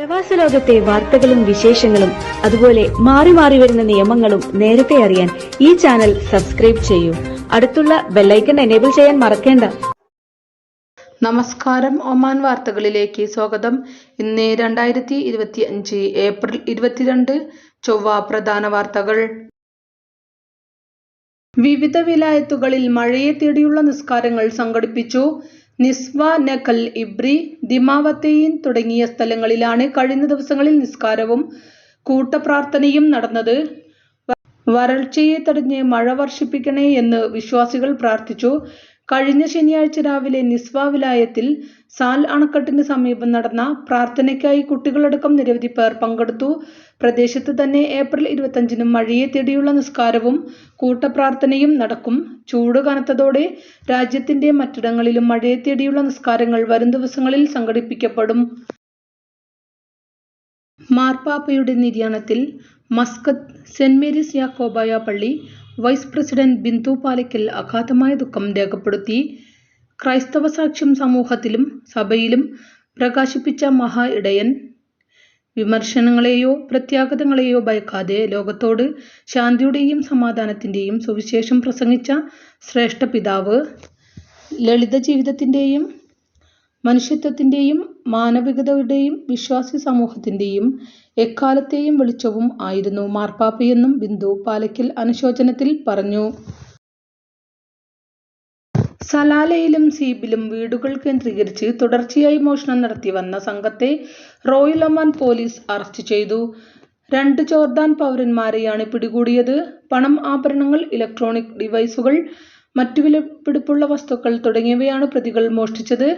പ്രവാസ ലോകത്തെ വാർത്തകളും വിശേഷങ്ങളും അതുപോലെ മാറി മാറി വരുന്ന നിയമങ്ങളും നേരത്തെ അറിയാൻ ഈ ചാനൽ സബ്സ്ക്രൈബ് ചെയ്യൂ. അടുത്തുള്ള ബെല്ലൈക്കൺ എനേബിൾ ചെയ്യാൻ മറക്കേണ്ട. നമസ്കാരം. ഒമാൻ വാർത്തകളിലേക്ക് സ്വാഗതം. ഇന്ന് 2025 ഏപ്രിൽ 22 ചൊവ്വ. പ്രധാന വാർത്തകൾ. വിവിധ വിലായത്തുകളിൽ മഴയെ തേടിയുള്ള നിസ്കാരങ്ങൾ സംഘടിപ്പിച്ചു. നിസ്വ, നഖൽ, ഇബ്രി, ദിമാവത്തെയിൻ തുടങ്ങിയ സ്ഥലങ്ങളിലാണ് കഴിഞ്ഞ ദിവസങ്ങളിൽ നിസ്കാരവും കൂട്ടപ്രാർത്ഥനയും നടന്നത്. വരൾച്ചയെ തടഞ്ഞ് മഴ വർഷിപ്പിക്കണേ എന്ന് വിശ്വാസികൾ പ്രാർത്ഥിച്ചു. കഴിഞ്ഞ ശനിയാഴ്ച രാവിലെ നിസ്വ വിലായത്തിൽ സാൽ അണക്കെട്ടിന് സമീപം നടന്ന പ്രാർത്ഥനയ്ക്കായി കുട്ടികളടക്കം നിരവധി പേർ പങ്കെടുത്തു. പ്രദേശത്ത് തന്നെ ഏപ്രിൽ 25 മഴയെ തേടിയുള്ള നിസ്കാരവും കൂട്ടപ്രാർത്ഥനയും നടക്കും. ചൂട് കനത്തതോടെ രാജ്യത്തിന്റെ മറ്റിടങ്ങളിലും മഴയെ തേടിയുള്ള നിസ്കാരങ്ങൾ വരും ദിവസങ്ങളിൽ സംഘടിപ്പിക്കപ്പെടും. മാർപ്പാപ്പയുടെ നിര്യാണത്തിൽ മസ്കത്ത് സെന്റ് മേരീസ് യാക്കോബായ പള്ളി വൈസ് പ്രസിഡന്റ് ബിന്ദു പാലയ്ക്കൽ അഗാധമായ ദുഃഖം രേഖപ്പെടുത്തി. ക്രൈസ്തവ സാക്ഷ്യം സമൂഹത്തിലും സഭയിലും പ്രകാശിപ്പിച്ച മഹാ ഇടയൻ, വിമർശനങ്ങളെയോ പ്രത്യാഘാതങ്ങളെയോ ഭയക്കാതെ ലോകത്തോട് ശാന്തിയുടെയും സമാധാനത്തിന്റെയും സുവിശേഷം പ്രസംഗിച്ച ശ്രേഷ്ഠ പിതാവ്, ലളിത ജീവിതത്തിന്റെയും മനുഷ്യത്വത്തിന്റെയും മാനവികതയുടെയും വിശ്വാസി സമൂഹത്തിന്റെയും എക്കാലത്തെയും വെളിച്ചവും ആയിരുന്നു മാർപ്പാപ്പയെന്നും ബിന്ദു പാലയ്ക്കൽ അനുശോചനത്തിൽ പറഞ്ഞു. സലാലയിലും സീബിലും വീടുകൾ കേന്ദ്രീകരിച്ച് തുടർച്ചയായി മോഷണം നടത്തിവന്ന സംഘത്തെ റോയൽ ഒമാൻ പോലീസ് അറസ്റ്റ് ചെയ്തു. 2 ജോർദാൻ പൗരന്മാരെയാണ് പിടികൂടിയത്. പണം, ആഭരണങ്ങൾ, ഇലക്ട്രോണിക് ഡിവൈസുകൾ, മറ്റു വിലപിടിപ്പുള്ള വസ്തുക്കൾ തുടങ്ങിയവയാണ് പ്രതികൾ മോഷ്ടിച്ചത്.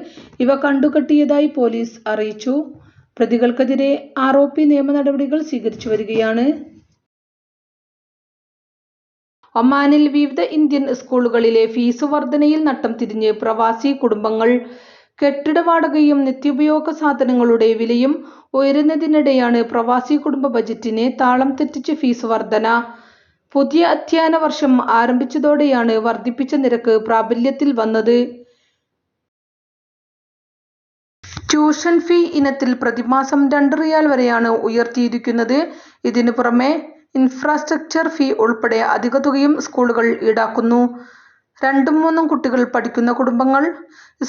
ഇവ കണ്ടുകെട്ടിയതായി പോലീസ് അറിയിച്ചു. പ്രതികൾക്കെതിരെ ROP നിയമ നടപടികൾ സ്വീകരിച്ചു വരികയാണ്. ഒമാനിൽ വിവിധ ഇന്ത്യൻ സ്കൂളുകളിലെ ഫീസ് വർധനയിൽ നട്ടം തിരിഞ്ഞ് പ്രവാസി കുടുംബങ്ങൾ. കെട്ടിട വാടകയും നിത്യോപയോഗ സാധനങ്ങളുടെ വിലയും ഉയരുന്നതിനിടെയാണ് പ്രവാസി കുടുംബ ബജറ്റിന് താളം തെറ്റിച്ച് ഫീസ് വർധന. പുതിയ അധ്യയന വർഷം ആരംഭിച്ചതോടെയാണ് വർധിപ്പിച്ച നിരക്ക് പ്രാബല്യത്തിൽ വന്നത്. ട്യൂഷൻ ഫീ ഇനത്തിൽ പ്രതിമാസം 2 റിയാൽ വരെയാണ് ഉയർത്തിയിരിക്കുന്നത്. ഇതിനു പുറമെ ഇൻഫ്രാസ്ട്രക്ചർ ഫീ ഉൾപ്പെടെ അധിക തുകയും സ്കൂളുകൾ ഈടാക്കുന്നു. 2-3 കുട്ടികൾ പഠിക്കുന്ന കുടുംബങ്ങൾ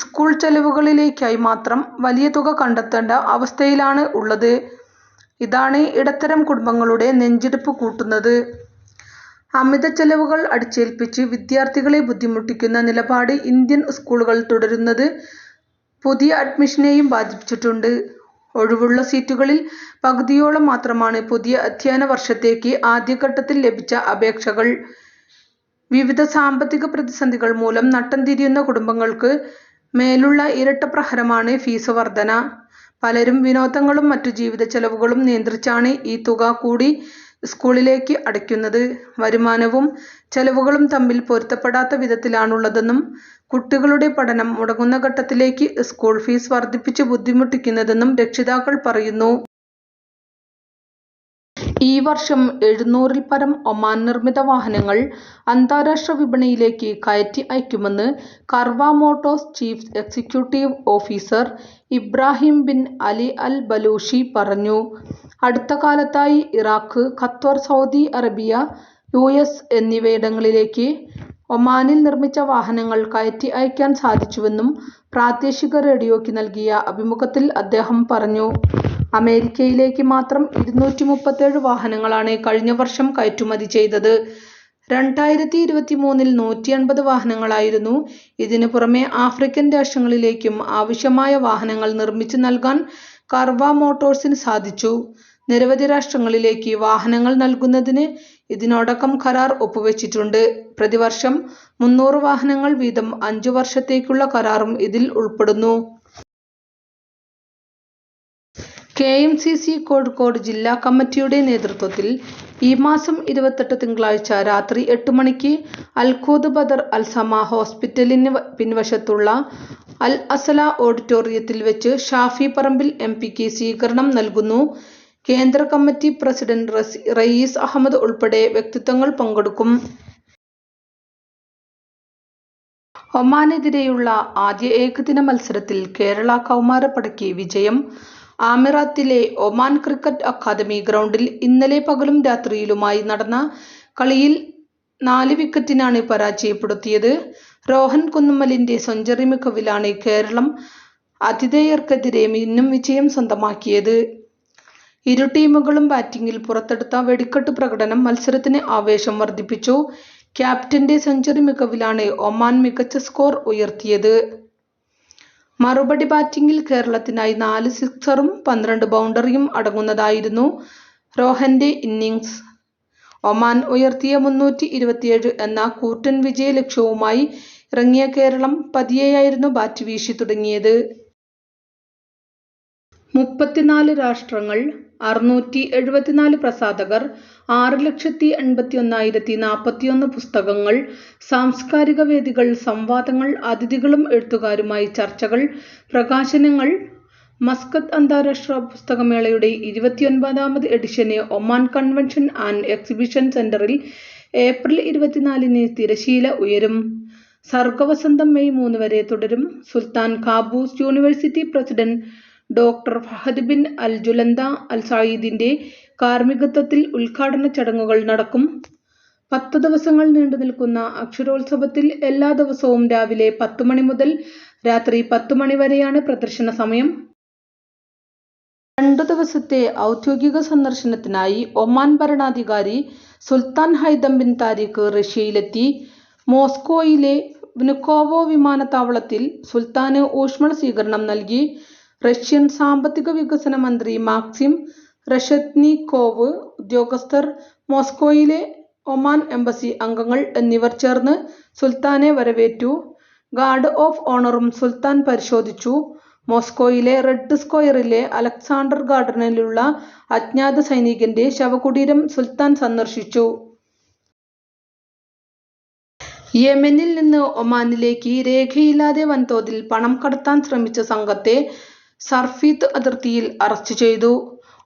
സ്കൂൾ ചെലവുകളിലേക്കായി മാത്രം വലിയ തുക കണ്ടെത്തേണ്ട അവസ്ഥയിലാണ് ഉള്ളത്. ഇതാണ് ഇടത്തരം കുടുംബങ്ങളുടെ നെഞ്ചിടിപ്പ് കൂട്ടുന്നത്. അമിത ചെലവുകൾ അടിച്ചേൽപ്പിച്ച് വിദ്യാർത്ഥികളെ ബുദ്ധിമുട്ടിക്കുന്ന നിലപാട് ഇന്ത്യൻ സ്കൂളുകൾ തുടരുന്നത് പുതിയ അഡ്മിഷനെയും ബാധിച്ചിട്ടുണ്ട്. ഒഴിവുള്ള സീറ്റുകളിൽ പകുതിയോളം മാത്രമാണ് പുതിയ അധ്യയന വർഷത്തേക്ക് ആദ്യഘട്ടത്തിൽ ലഭിച്ച അപേക്ഷകൾ. വിവിധ സാമ്പത്തിക പ്രതിസന്ധികൾ മൂലം നട്ടം തിരിയുന്ന കുടുംബങ്ങൾക്ക് മേലുള്ള ഇരട്ട പ്രഹരമാണ് ഫീസ് വർധന. പലരും വിനോദങ്ങളും മറ്റു ജീവിത ചെലവുകളും നിയന്ത്രിച്ചാണ് ഈ തുക കൂടി സ്കൂളിലേക്ക് അടയ്ക്കുന്നത്. വരുമാനവും ചെലവുകളും തമ്മിൽ പൊരുത്തപ്പെടാത്ത വിധത്തിലാണുള്ളതെന്നും കുട്ടികളുടെ പഠനം മുടങ്ങുന്ന ഘട്ടത്തിലേക്ക് സ്കൂൾ ഫീസ് വർധിപ്പിച്ച് ബുദ്ധിമുട്ടിക്കുന്നതെന്നും രക്ഷിതാക്കൾ പറയുന്നു. ഈ വർഷം 700-ൽ പരം ഒമാൻ നിർമ്മിത വാഹനങ്ങൾ അന്താരാഷ്ട്ര വിപണിയിലേക്ക് കയറ്റി അയക്കുമെന്ന് Karwa Motors chief executive officer Ibrahim bin Ali al Balushi പറഞ്ഞു. അടുത്ത കാലത്തായി Iraq, Qatar, Saudi Arabia, US എന്നിവയിടങ്ങളിലേക്ക് ഒമാനിൽ നിർമ്മിച്ച വാഹനങ്ങൾ കയറ്റി അയക്കാൻ സാധിച്ചുവെന്നും പ്രാദേശിക റേഡിയോയ്ക്ക് നൽകിയ അഭിമുഖത്തിൽ അദ്ദേഹം പറഞ്ഞു. അമേരിക്കയിലേക്ക് മാത്രം 237 വാഹനങ്ങളാണ് കഴിഞ്ഞ വർഷം കയറ്റുമതി ചെയ്തത്. 2023-ൽ 180 വാഹനങ്ങളായിരുന്നു. ഇതിനു പുറമെ ആഫ്രിക്കൻ രാഷ്ട്രങ്ങളിലേക്കും ആവശ്യമായ വാഹനങ്ങൾ നിർമ്മിച്ചു നൽകാൻ കർവ മോട്ടോഴ്സിന് സാധിച്ചു. നിരവധി രാഷ്ട്രങ്ങളിലേക്ക് വാഹനങ്ങൾ നൽകുന്നതിന് ഇതിനോടകം കരാർ ഒപ്പുവെച്ചിട്ടുണ്ട്. പ്രതിവർഷം 300 വാഹനങ്ങൾ വീതം 5 വർഷത്തേക്കുള്ള കരാറും ഇതിൽ ഉൾപ്പെടുന്നു. KMCC കോഴിക്കോട് ജില്ലാ കമ്മിറ്റിയുടെ നേതൃത്വത്തിൽ ഈ മാസം 28 തിങ്കളാഴ്ച രാത്രി 8 മണിക്ക് അൽഖൂദ് ബദർ അൽസമ ഹോസ്പിറ്റലിന് പിൻവശത്തുള്ള അൽ അസല ഓഡിറ്റോറിയത്തിൽ വെച്ച് ഷാഫി പറമ്പിൽ MPക്ക് സ്വീകരണം നൽകുന്നു. കേന്ദ്ര കമ്മിറ്റി പ്രസിഡന്റ് റയീസ് അഹമ്മദ് ഉൾപ്പെടെ വ്യക്തിത്വങ്ങൾ പങ്കെടുക്കും. ഒമാനെതിരെയുള്ള ആദ്യ ഏകദിന മത്സരത്തിൽ കേരള കൗമാരപ്പടയ്ക്ക് വിജയം. ആമിറാത്തിലെ ഒമാൻ ക്രിക്കറ്റ് അക്കാദമി ഗ്രൗണ്ടിൽ ഇന്നലെ പകലും രാത്രിയിലുമായി നടന്ന കളിയിൽ 4 വിക്കറ്റിനാണ് പരാജയപ്പെടുത്തിയത്. രോഹൻ കുന്നുമ്മലിന്റെ സെഞ്ചുറി മികവിലാണ് കേരളം ആതിഥേയർക്കെതിരെ മിന്നും വിജയം സ്വന്തമാക്കിയത്. ഇരു ടീമുകളും ബാറ്റിംഗിൽ പുറത്തെടുത്ത വെടിക്കെട്ട് പ്രകടനം മത്സരത്തിന് ആവേശം വർധിപ്പിച്ചു. ക്യാപ്റ്റന്റെ സെഞ്ചുറി മികവിലാണ് ഒമാൻ മികച്ച സ്കോർ ഉയർത്തിയത്. മറുപടി ബാറ്റിംഗിൽ കേരളത്തിനായി 4 സിക്സറും 12 ബൗണ്ടറിയും അടങ്ങുന്നതായിരുന്നു രോഹന്റെ ഇന്നിംഗ്സ്. ഒമാൻ ഉയർത്തിയ 327 എന്ന കൂറ്റൻ വിജയ ലക്ഷ്യവുമായി ഇറങ്ങിയ കേരളം പതിയെയായിരുന്നു ബാറ്റ് വീശി തുടങ്ങിയത്. 34 രാഷ്ട്രങ്ങൾ, 674 പ്രസാധകർ, 6,81,041 പുസ്തകങ്ങൾ, സാംസ്കാരിക വേദികൾ, സംവാദങ്ങൾ, അതിഥികളും എഴുത്തുകാരുമായി ചർച്ചകൾ, പ്രകാശനങ്ങൾ. മസ്കത്ത് അന്താരാഷ്ട്ര പുസ്തകമേളയുടെ 29ാമത് എഡിഷന് ഒമാൻ കൺവെൻഷൻ ആൻഡ് എക്സിബിഷൻ സെന്ററിൽ ഏപ്രിൽ 24-ന് തിരശീല ഉയരും. സർഗവസന്തം മെയ് 3 വരെ തുടരും. Sultan Qaboos university president doctor Fahad bin al Julanda al സഈദിന്റെ കാർമ്മികത്വത്തിൽ ഉദ്ഘാടന ചടങ്ങുകൾ നടക്കും. 10 ദിവസങ്ങൾ നീണ്ടുനിൽക്കുന്ന അക്ഷരോത്സവത്തിൽ എല്ലാ ദിവസവും രാവിലെ 10 മണി മുതൽ രാത്രി 10 മണി വരെയാണ് പ്രദർശന സമയം. 2 ദിവസത്തെ ഔദ്യോഗിക സന്ദർശനത്തിനായി ഒമാൻ ഭരണാധികാരി സുൽത്താൻ ഹൈതം ബിൻ താരിഖ് റഷ്യയിലെത്തി. മോസ്കോയിലെ വ്നുക്കോവോ വിമാനത്താവളത്തിൽ സുൽത്താന് ഊഷ്മള സ്വീകരണം നൽകി. റഷ്യൻ സാമ്പത്തിക വികസന മന്ത്രി മാക്സിം റെഷത്നിക്കോവ്, ഉദ്യോഗസ്ഥർ, മോസ്കോയിലെ ഒമാൻ എംബസി അംഗങ്ങൾ എന്നിവർ ചേർന്ന് സുൽത്താനെ വരവേറ്റു. ഗാർഡ് ഓഫ് ഓണറും സുൽത്താൻ പരിശോധിച്ചു. മോസ്കോയിലെ റെഡ് സ്ക്വയറിലെ അലക്സാണ്ടർ ഗാർഡനിലുള്ള അജ്ഞാത സൈനികന്റെ ശവകുടീരം സുൽത്താൻ സന്ദർശിച്ചു. യെമനിൽ നിന്ന് ഒമാനിലേക്ക് രേഖയില്ലാതെ വൻതോതിൽ പണം കടത്താൻ ശ്രമിച്ച സംഘത്തെ സർഫീത്ത് അതിർത്തിയിൽ അറസ്റ്റ് ചെയ്തു.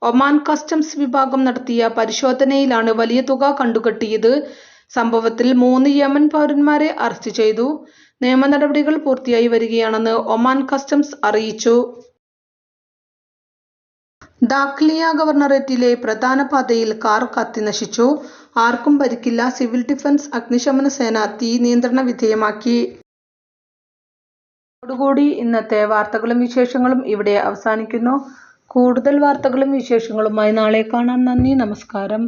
ഒമാൻ കസ്റ്റംസ് വിഭാഗം നടത്തിയ പരിശോധനയിലാണ് വലിയ തുക കണ്ടുകെട്ടിയത്. സംഭവത്തിൽ 3 യമൻ പൗരന്മാരെ അറസ്റ്റ് ചെയ്തു. നിയമ നടപടികൾ പൂർത്തിയായി വരികയാണെന്ന് ഒമാൻ കസ്റ്റംസ് അറിയിച്ചു. ദാഖ്ലിയ ഗവർണറേറ്റിലെ പ്രധാന പാതയിൽ കാർ കത്തിനശിച്ചു. ആർക്കും പരിക്കില്ല. സിവിൽ ഡിഫൻസ് അഗ്നിശമന സേന തീ നിയന്ത്രണ വിധേയമാക്കി. ോടുകൂടി ഇന്നത്തെ വാർത്തകളും വിശേഷങ്ങളും ഇവിടെ അവസാനിക്കുന്നു. കൂടുതൽ വാർത്തകളും വിശേഷങ്ങളുമായി നാളെ കാണാം. നന്ദി, നമസ്കാരം.